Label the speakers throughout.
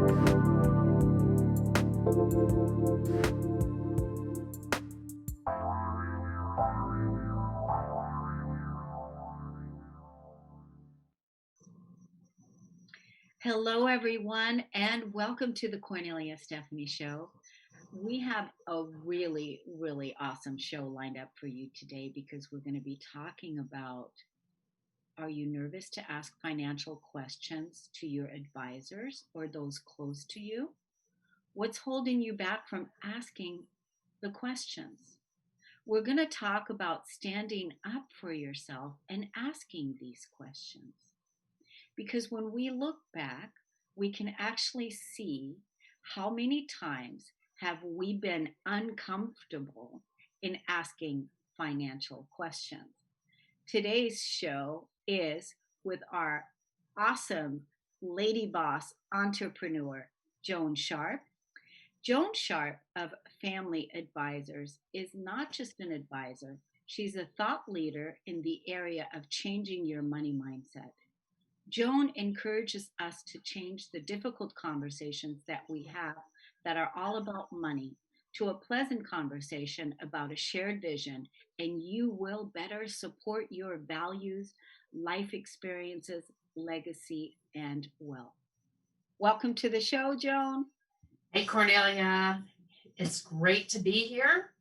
Speaker 1: Hello, everyone, and welcome to the Kornelia Stephanie Show. We have a really, really awesome show lined up for you today because we're going to be talking about, are you nervous to ask financial questions to your advisors or those close to you? What's holding you back from asking the questions? We're going to talk about standing up for yourself and asking these questions. Because when we look back, we can actually see how many times have we been uncomfortable in asking financial questions. Today's show is with our awesome lady boss entrepreneur, Joan Sharp. Joan Sharp of Family Advisors is not just an advisor, she's a thought leader in the area of changing your money mindset. Joan encourages us to change the difficult conversations that we have that are all about money to a pleasant conversation about a shared vision, and you will better support your values, life experiences, legacy, and wealth. Welcome to the show, Joan.
Speaker 2: Hey, Cornelia. It's great to be here.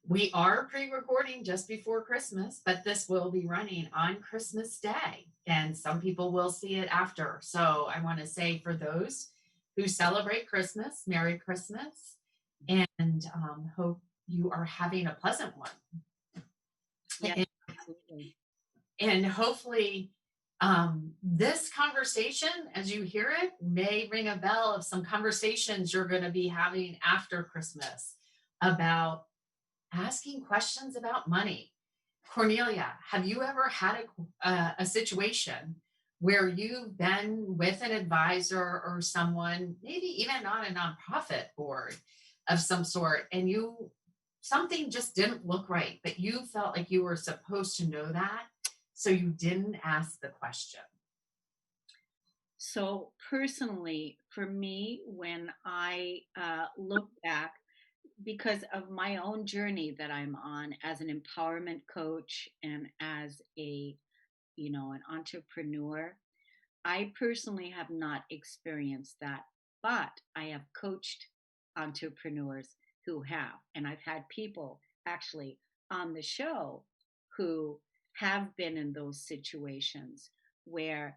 Speaker 2: We are pre-recording just before Christmas, but this will be running on Christmas Day, and some people will see it after. So I want to say for those who celebrate Christmas, Merry Christmas, and hope you are having a pleasant one.
Speaker 1: Yeah, absolutely.
Speaker 2: And hopefully this conversation, as you hear it, may ring a bell of some conversations you're going to be having after Christmas about asking questions about money. Cornelia, have you ever had a situation where you've been with an advisor or someone, maybe even on a nonprofit board of some sort, and something just didn't look right, but you felt like you were supposed to know that, so you didn't ask the question?
Speaker 1: So personally, for me, when I look back, because of my own journey that I'm on as an empowerment coach and as an entrepreneur, I personally have not experienced that, but I have coached entrepreneurs who have, and I've had people actually on the show who have been in those situations where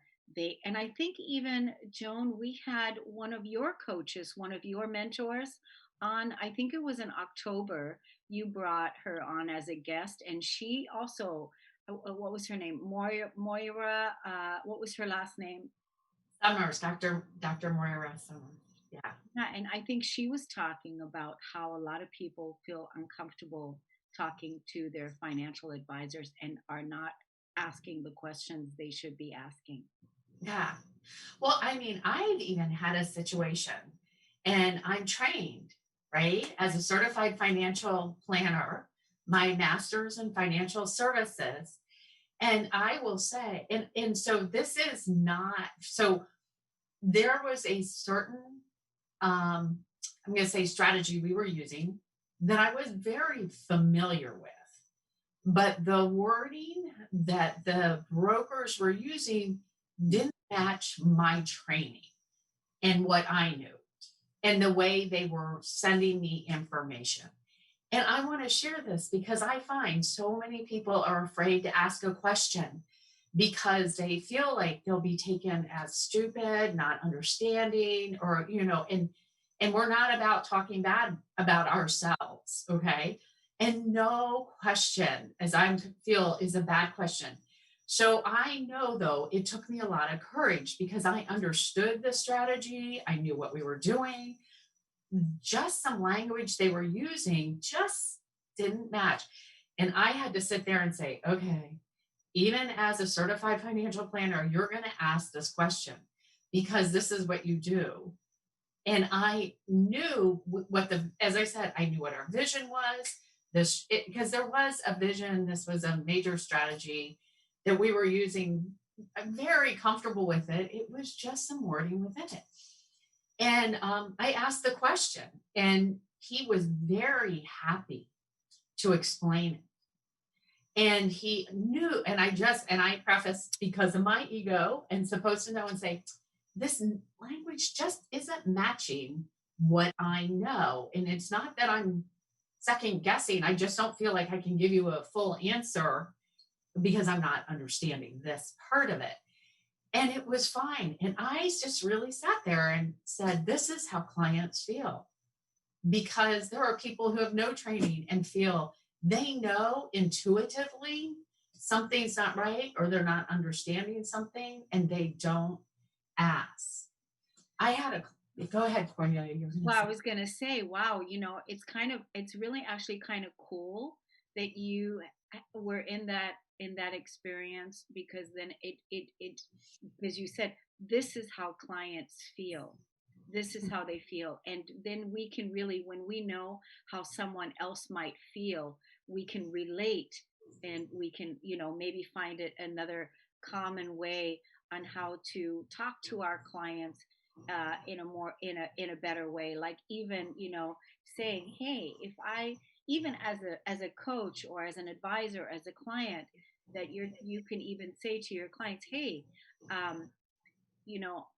Speaker 1: and I think even Joan, we had one of your coaches, one of your mentors on, I think it was in October, you brought her on as a guest, and she also, what was her name? Moira, what was her last name?
Speaker 2: Summers, Dr. Moira Summers. Yeah.
Speaker 1: And I think she was talking about how a lot of people feel uncomfortable talking to their financial advisors and are not asking the questions they should be asking.
Speaker 2: Yeah. Well, I mean, I've even had a situation, and I'm trained, right, as a certified financial planner, my master's in financial services. And I will say, and so this is not, so there was a certain, I'm going to say strategy we were using that I was very familiar with. But the wording that the brokers were using didn't match my training and what I knew and the way they were sending me information. And I want to share this because I find so many people are afraid to ask a question because they feel like they'll be taken as stupid, not understanding, or, and we're not about talking bad about ourselves, okay? And no question, as I feel, is a bad question. So I know, though, it took me a lot of courage because I understood the strategy. I knew what we were doing. Just some language they were using just didn't match. And I had to sit there and say, okay, even as a certified financial planner, you're going to ask this question because this is what you do. And I knew as I said, I knew what our vision was. Because there was a vision, this was a major strategy that we were using. I'm very comfortable with it. It was just some wording within it. And I asked the question, and he was very happy to explain it. And he knew, and I prefaced because of my ego and supposed to know and say, this language just isn't matching what I know. And it's not that I'm second guessing. I just don't feel like I can give you a full answer because I'm not understanding this part of it. And it was fine. And I just really sat there and said, this is how clients feel. Because there are people who have no training and feel they know intuitively something's not right or they're not understanding something and they don't ask. Go ahead, Cornelia.
Speaker 1: Well, I was going to say, wow, it's really actually kind of cool that you were in that experience, because then because you said, this is how clients feel. This is how they feel. And then we can really, when we know how someone else might feel, we can relate, and we can, maybe find it another common way on how to talk to our clients in a better way. Like, even, saying, hey, if I, even as a coach or as an advisor, as a client, that you can even say to your clients, hey, um,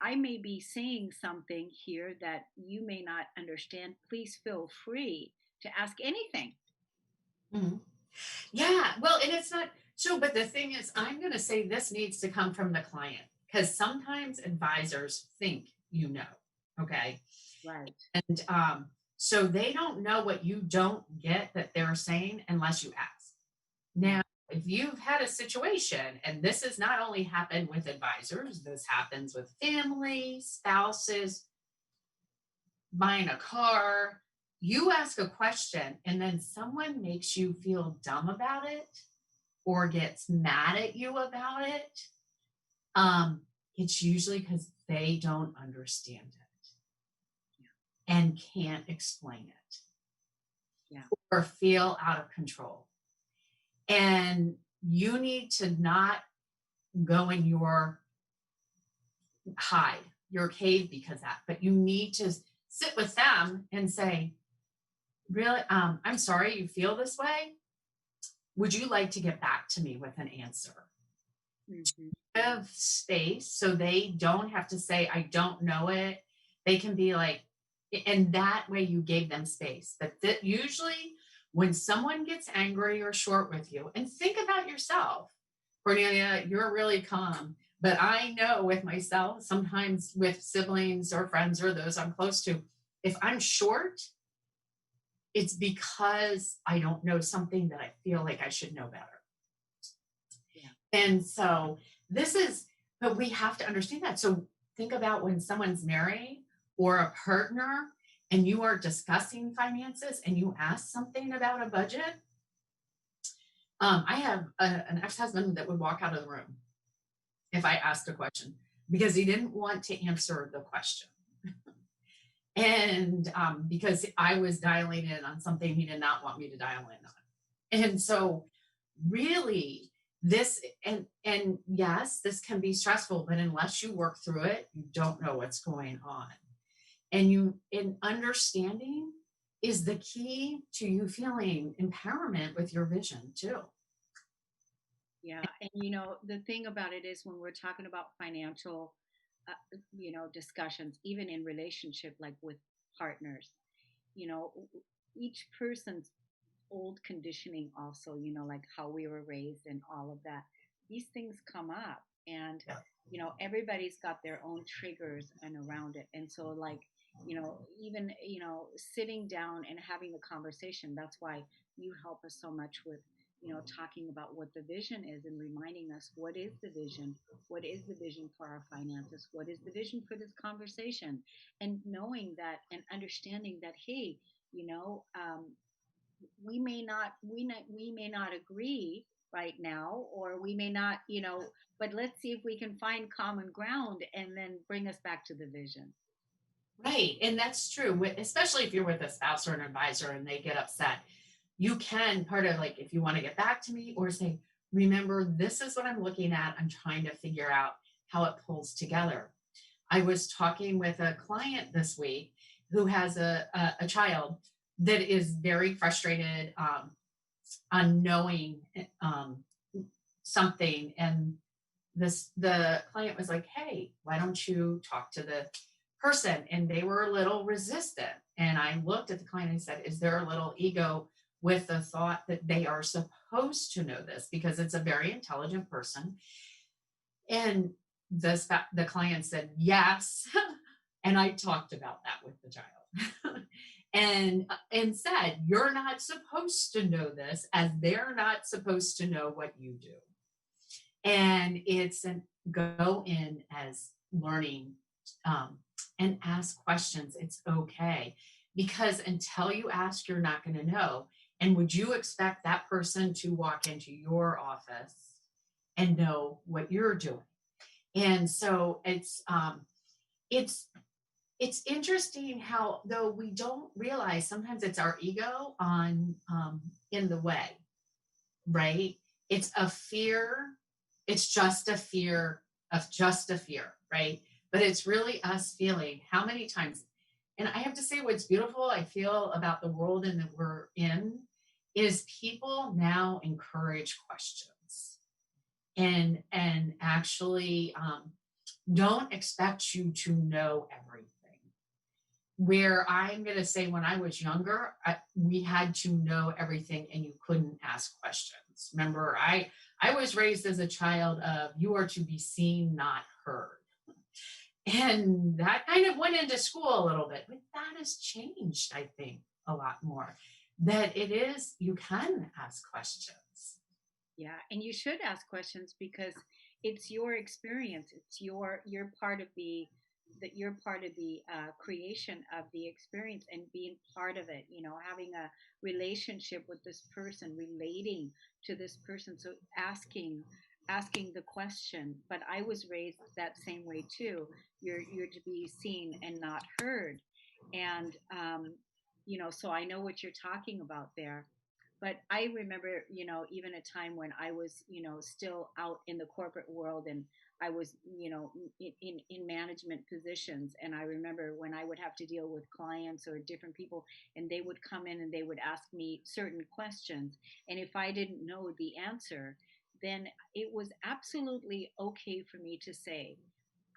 Speaker 1: I may be saying something here that you may not understand. Please feel free to ask anything.
Speaker 2: Mhm. Yeah, well, and it's not so, but the thing is, I'm going to say this needs to come from the client because sometimes advisors think okay?
Speaker 1: Right.
Speaker 2: And so they don't know what you don't get that they're saying unless you ask.
Speaker 1: Yeah.
Speaker 2: Now, if you've had a situation, and this has not only happened with advisors, this happens with family, spouses, buying a car, you ask a question and then someone makes you feel dumb about it or gets mad at you about it, it's usually because they don't understand it and can't explain it,
Speaker 1: Yeah.
Speaker 2: or feel out of control. And you need to not go in your hide, your cave because of that, but you need to sit with them and say, really, I'm sorry you feel this way. Would you like to get back to me with an answer?
Speaker 1: Mm-hmm.
Speaker 2: Give space so they don't have to say, I don't know it. They can be like, and that way you gave them space. But that usually when someone gets angry or short with you, and think about yourself, Cornelia, you're really calm. But I know with myself, sometimes with siblings or friends or those I'm close to, if I'm short, it's because I don't know something that I feel like I should know better.
Speaker 1: Yeah.
Speaker 2: And so but we have to understand that. So think about when someone's married or a partner and you are discussing finances and you ask something about a budget. I have an ex-husband that would walk out of the room if I asked a question because he didn't want to answer the question. And because I was dialing in on something he did not want me to dial in on. And so really this, and yes, this can be stressful, but unless you work through it, you don't know what's going on. And understanding is the key to you feeling empowerment with your vision too.
Speaker 1: Yeah. And the thing about it is, when we're talking about financial discussions, even in relationship, like with partners, you know each person's old conditioning also, like how we were raised and all of that, these things come up. And
Speaker 2: Yeah.
Speaker 1: everybody's got their own triggers and around it. And so, like, even sitting down and having the conversation, that's why you help us so much with talking about what the vision is, and reminding us, what is the vision, what is the vision for our finances, what is the vision for this conversation, and knowing that and understanding that, hey, we may not agree right now, or we may not, but let's see if we can find common ground and then bring us back to the vision.
Speaker 2: Right. And that's true, especially if you're with a spouse or an advisor and they get upset. You can part of, like, if you want to get back to me, or say, remember, this is what I'm looking at. I'm trying to figure out how it pulls together. I was talking with a client this week who has a child that is very frustrated on knowing um, something. And the client was like, hey, why don't you talk to the person? And they were a little resistant. And I looked at the client and said, is there a little ego with the thought that they are supposed to know this because it's a very intelligent person? And the client said yes. And I talked about that with the child. And said, you're not supposed to know this, as they're not supposed to know what you do. And it's an go in as learning, and ask questions. It's okay, because until you ask, you're not going to know. And would you expect that person to walk into your office and know what you're doing? And so it's it's interesting how, though we don't realize, sometimes it's our ego on in the way, right? It's a fear. It's just a fear of just a fear, right? But it's really us feeling how many times. And I have to say, what's beautiful I feel about the world and that we're in is people now encourage questions and actually don't expect you to know everything. Where I'm going to say, when I was younger, we had to know everything and you couldn't ask questions. Remember, I was raised as a child of, you are to be seen, not heard. And that kind of went into school a little bit, but that has changed, I think, a lot more. That it is, you can ask questions.
Speaker 1: Yeah, and you should ask questions because it's your experience. It's you're part of the that you're part of the creation of the experience and being part of it. You know, having a relationship with this person, relating to this person. So asking the question. But I was raised that same way too. You're to be seen and not heard, and so I know what you're talking about there. But I remember, even a time when I was, still out in the corporate world, and I was, in management positions. And I remember when I would have to deal with clients or different people, and they would come in and they would ask me certain questions. And if I didn't know the answer, then it was absolutely okay for me to say,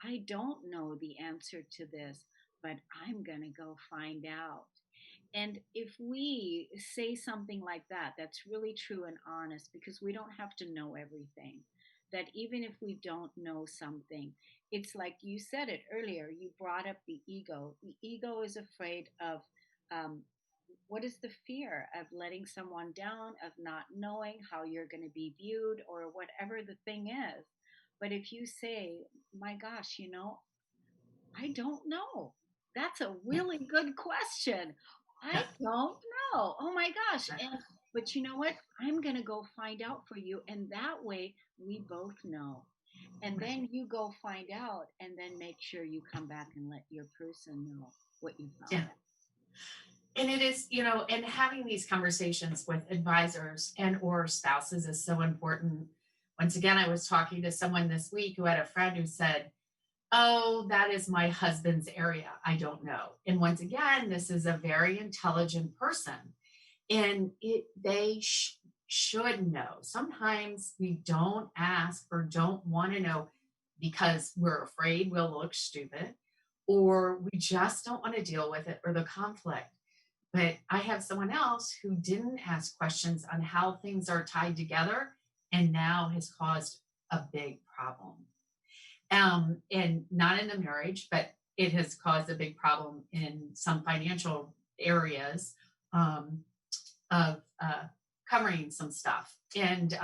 Speaker 1: I don't know the answer to this, but I'm going to go find out. And if we say something like that, that's really true and honest, because we don't have to know everything. That even if we don't know something, it's like you said it earlier, you brought up the ego. The ego is afraid of um, what is the fear of letting someone down, of not knowing how you're going to be viewed, or whatever the thing is. But if you say, my gosh, I don't know. That's a
Speaker 2: Yeah.
Speaker 1: really good question. I
Speaker 2: Yeah.
Speaker 1: don't know. Oh my gosh.
Speaker 2: Right.
Speaker 1: But you know what? I'm going to go find out for you, and that way we both know. And
Speaker 2: Right.
Speaker 1: then you go find out, and then make sure you come back and let your person know what you found
Speaker 2: Yeah.
Speaker 1: out.
Speaker 2: And it is, and having these conversations with advisors and or spouses is so important. Once again, I was talking to someone this week who had a friend who said, oh, that is my husband's area, I don't know. And once again, this is a very intelligent person, and they should know. Sometimes we don't ask or don't want to know because we're afraid we'll look stupid, or we just don't want to deal with it or the conflict. But I have someone else who didn't ask questions on how things are tied together and now has caused a big problem. And not in the marriage, but it has caused a big problem in some financial areas, of covering some stuff. And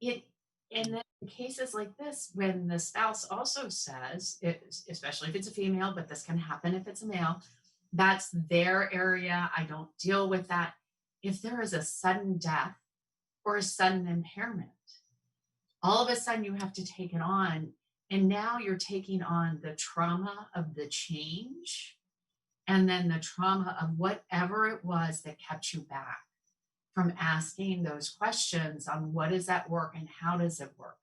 Speaker 2: it, and then in cases like this, when the spouse also says, especially if it's a female, but this can happen if it's a male, that's their area, I don't deal with that. If there is a sudden death or a sudden impairment, all of a sudden you have to take it on. And now you're taking on the trauma of the change, and then the trauma of whatever it was that kept you back from asking those questions on what is at work and how does it work.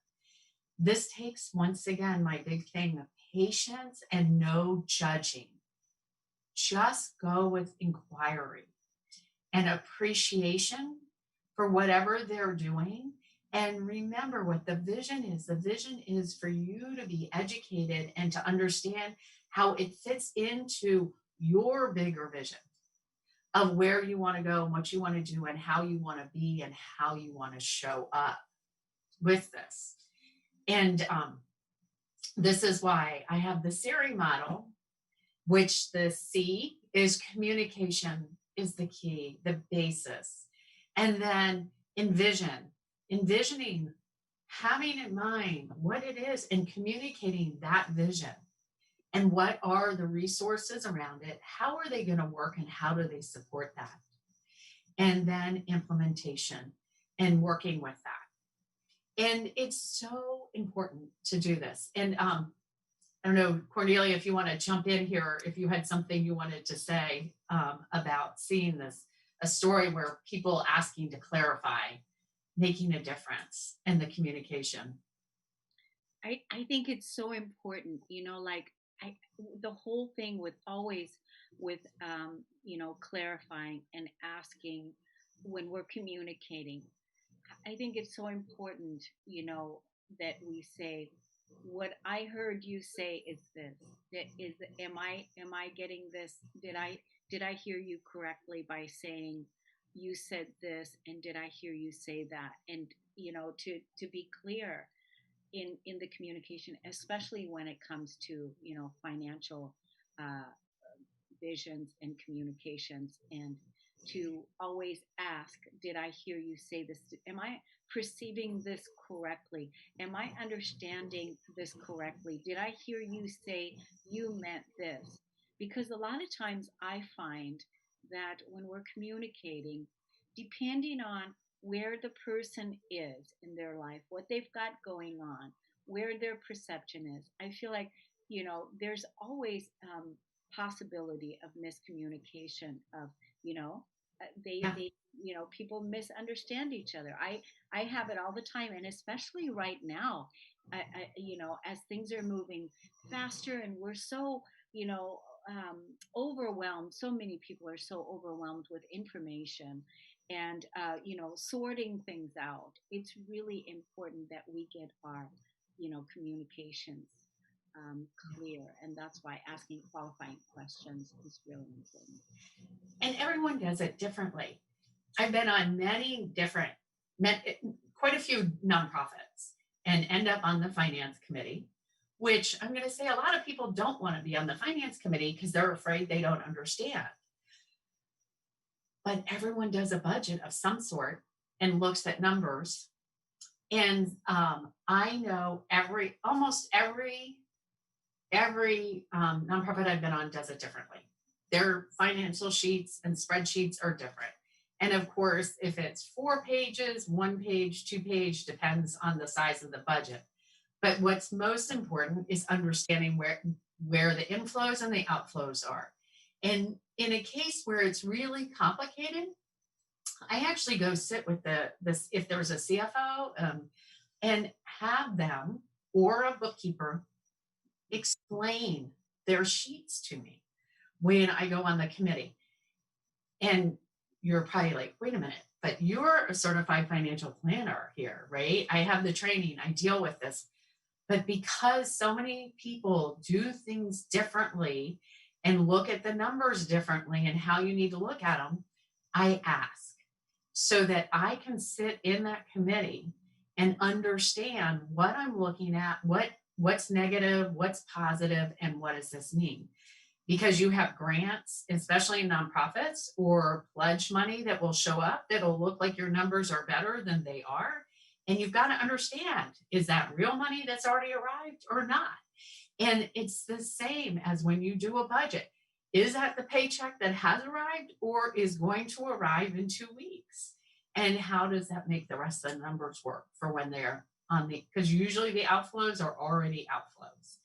Speaker 2: This takes, once again, my big thing of patience and no judging. Just go with inquiry and appreciation for whatever they're doing. And remember what the vision is. The vision is for you to be educated and to understand how it fits into your bigger vision of where you want to go and what you want to do and how you want to be and how you want to show up with this. And this is why I have the Siri model, which the C is communication is the key, the basis. And then envisioning, having in mind what it is and communicating that vision and what are the resources around it, how are they going to work and how do they support that? And then implementation and working with that. And it's so important to do this. And I don't know, Cornelia, if you want to jump in here, if you had something you wanted to say about seeing this, a story where people asking to clarify, making a difference in the communication.
Speaker 1: I think it's so important, like the whole thing with always with, clarifying and asking when we're communicating. I think it's so important, that we say, what I heard you say is this. That is, am I getting this? Did I hear you correctly by saying you said this, and did I hear you say that? And to be clear in the communication, especially when it comes to financial uh, visions and communications, and to always ask, did I hear you say this? Am I perceiving this correctly? Am I understanding this correctly? Did I hear you say you meant this? Because a lot of times I find that when we're communicating, depending on where the person is in their life, what they've got going on, where their perception is, I feel like, there's always possibility of miscommunication, of you know
Speaker 2: Yeah.
Speaker 1: they people misunderstand each other. I have it all the time, and especially right now, as things are moving faster, and we're so overwhelmed. So many people are so overwhelmed with information, and sorting things out. It's really important that we get our communications clear, and that's why asking qualifying questions is really important.
Speaker 2: And everyone does it differently. I've been on many different, quite a few nonprofits and end up on the finance committee, which I'm going to say a lot of people don't want to be on the finance committee because they're afraid they don't understand. But everyone does a budget of some sort and looks at numbers. And I know almost every nonprofit I've been on does it differently. Their financial sheets and spreadsheets are different. And of course, if it's 4 pages, 1 page, 2 page, depends on the size of the budget. But what's most important is understanding where the inflows and the outflows are. And in a case where it's really complicated, I actually go sit with this if there's a CFO and have them or a bookkeeper explain their sheets to me when I go on the committee. And you're probably like, wait a minute, but you're a certified financial planner here, right? I have the training, I deal with this. But because so many people do things differently and look at the numbers differently and how you need to look at them, I ask so that I can sit in that committee and understand what I'm looking at, what's negative, what's positive, and what does this mean? Because you have grants, especially in nonprofits, or pledge money that will show up that'll look like your numbers are better than they are. And you've got to understand, is that real money that's already arrived or not? And it's the same as when you do a budget. Is that the paycheck that has arrived or is going to arrive in 2 weeks? And how does that make the rest of the numbers work for when they're on because usually the outflows are already outflows.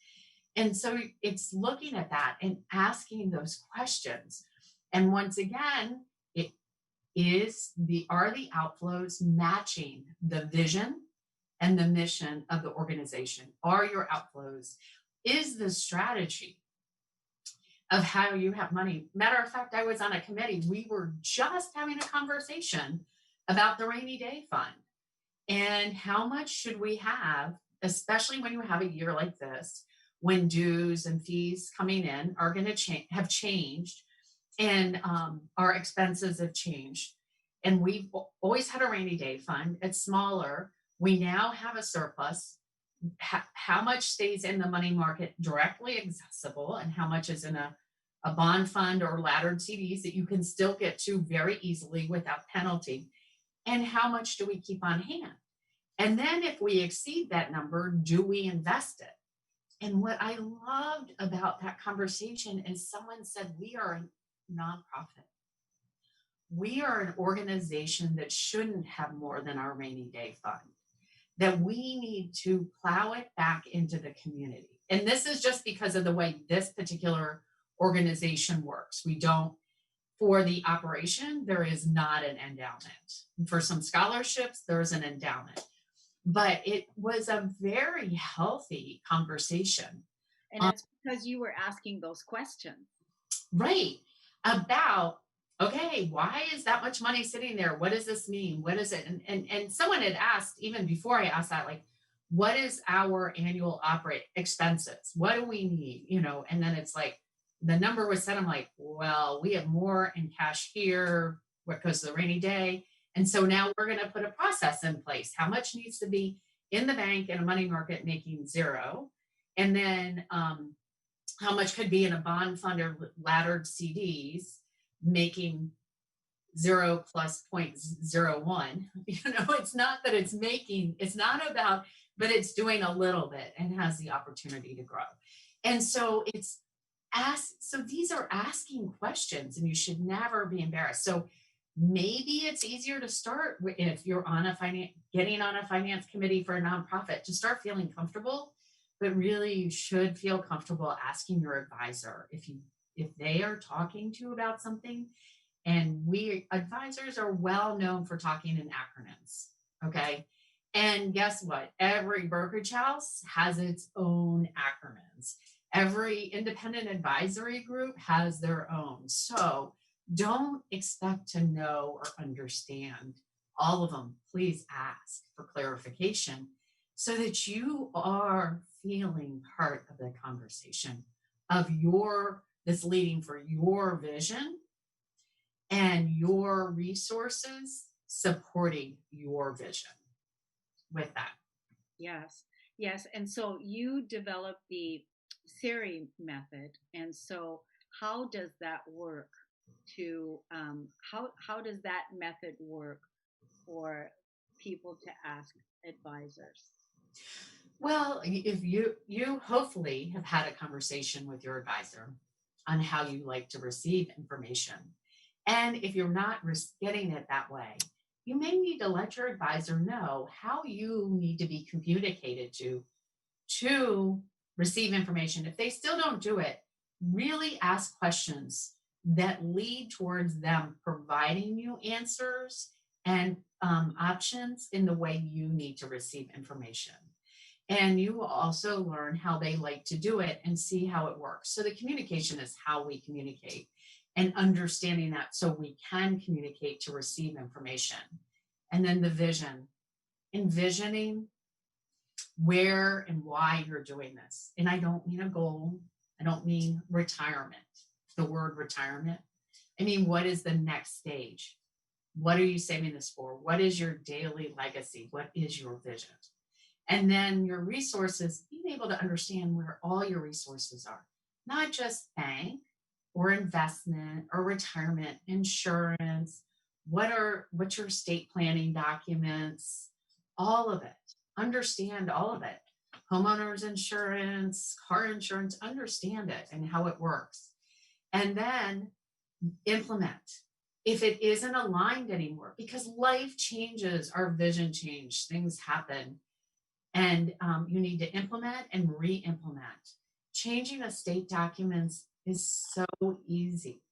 Speaker 2: And so it's looking at that and asking those questions. And once again, are the outflows matching the vision and the mission of the organization? Are your outflows? Is the strategy of how you have money? Matter of fact, I was on a committee. We were just having a conversation about the rainy day fund and how much should we have, especially when you have a year like this, when dues and fees coming in are going to have changed, and our expenses have changed. And we've always had a rainy day fund. It's smaller. We now have a surplus. How much stays in the money market directly accessible, and how much is in a bond fund or laddered CDs that you can still get to very easily without penalty? And how much do we keep on hand? And then if we exceed that number, do we invest it? And what I loved about that conversation is someone said, we are a nonprofit. We are an organization that shouldn't have more than our rainy day fund, that we need to plow it back into the community. And this is just because of the way this particular organization works. We don't, for the operation, there is not an endowment. For some scholarships, there's an endowment. But it was a very healthy conversation.
Speaker 1: And it's because you were asking those questions.
Speaker 2: Right. About, okay, why is that much money sitting there? What does this mean? What is it? And someone had asked, even before I asked that, like, what is our annual operate expenses? What do we need? And then it's like, the number was said, I'm like, well, we have more in cash here because of the rainy day. And so now we're going to put a process in place. How much needs to be in the bank and a money market making zero? And then how much could be in a bond fund or laddered CDs making 0 plus 0.01? It's not that it's not about, but it's doing a little bit and has the opportunity to grow. And so so these are asking questions, and you should never be embarrassed. So maybe it's easier to start if you're getting on a finance committee for a nonprofit, to start feeling comfortable. But really, you should feel comfortable asking your advisor if they are talking to you about something. And we advisors are well known for talking in acronyms. Okay. And guess what? Every brokerage house has its own acronyms. Every independent advisory group has their own. So don't expect to know or understand all of them. Please ask for clarification so that you are feeling part of the conversation of that's leading for your vision and your resources supporting your vision with that.
Speaker 1: Yes. And so you developed the Siri method. And so how does that work how does that method work for people to ask advisors?
Speaker 2: Well, if you hopefully have had a conversation with your advisor on how you like to receive information. And if you're not getting it that way, you may need to let your advisor know how you need to be communicated to receive information. If they still don't do it, really ask questions that lead towards them providing you answers and options in the way you need to receive information. And you will also learn how they like to do it and see how it works. So the communication is how we communicate, and understanding that so we can communicate to receive information. And then the vision, envisioning where and why you're doing this. And I don't mean a goal. I don't mean retirement, the word retirement. I mean, what is the next stage? What are you saving this for? What is your daily legacy? What is your vision? And then your resources, being able to understand where all your resources are, not just bank or investment or retirement, insurance, what's your estate planning documents, all of it. Understand all of it. Homeowners insurance, car insurance, understand it and how it works. And then implement if it isn't aligned anymore, because life changes, our vision change, things happen. And you need to implement and re-implement. Changing estate documents is so easy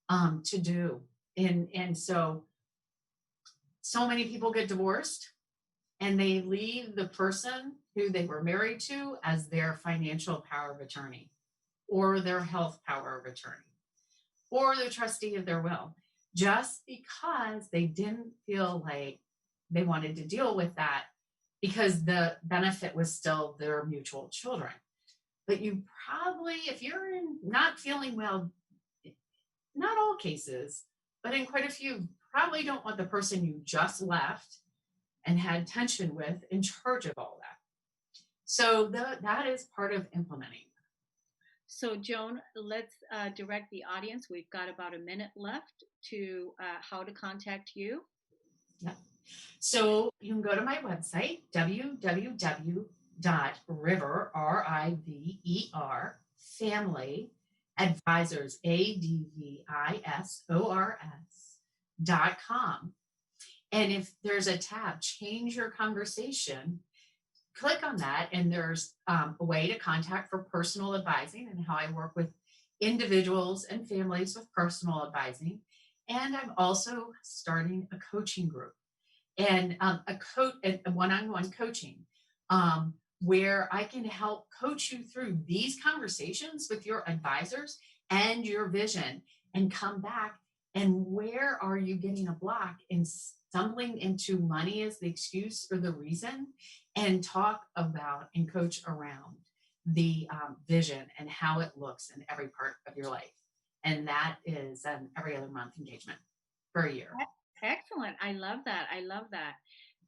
Speaker 2: to do. And so many people get divorced and they leave the person who they were married to as their financial power of attorney or their health power of attorney or the trustee of their will, just because they didn't feel like they wanted to deal with that because the benefit was still their mutual children. But you probably, if you're not feeling well, not all cases, but in quite a few, probably don't want the person you just left and had tension with in charge of all that. So that is part of implementing.
Speaker 1: So, Joan, let's direct the audience. We've got about a minute left to how to contact you.
Speaker 2: Yeah. So you can go to my website, www.river, R-I-V-E-R, family advisors, ADVISORS.com. And if there's a tab, change your conversation, click on that, and there's a way to contact for personal advising and how I work with individuals and families with personal advising. And I'm also starting a coaching group and a one-on-one coaching where I can help coach you through these conversations with your advisors and your vision and come back. And where are you getting a block in stumbling into money as the excuse or the reason, and talk about and coach around the vision and how it looks in every part of your life. And that is an every other month engagement for a year.
Speaker 1: Excellent. I love that. I love that.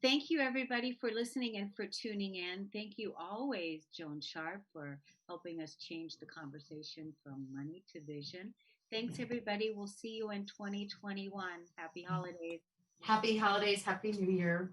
Speaker 1: Thank you, everybody, for listening and for tuning in. Thank you always, Joan Sharp, for helping us change the conversation from money to vision. Thanks, everybody. We'll see you in 2021. Happy holidays.
Speaker 2: Happy holidays. Happy New Year.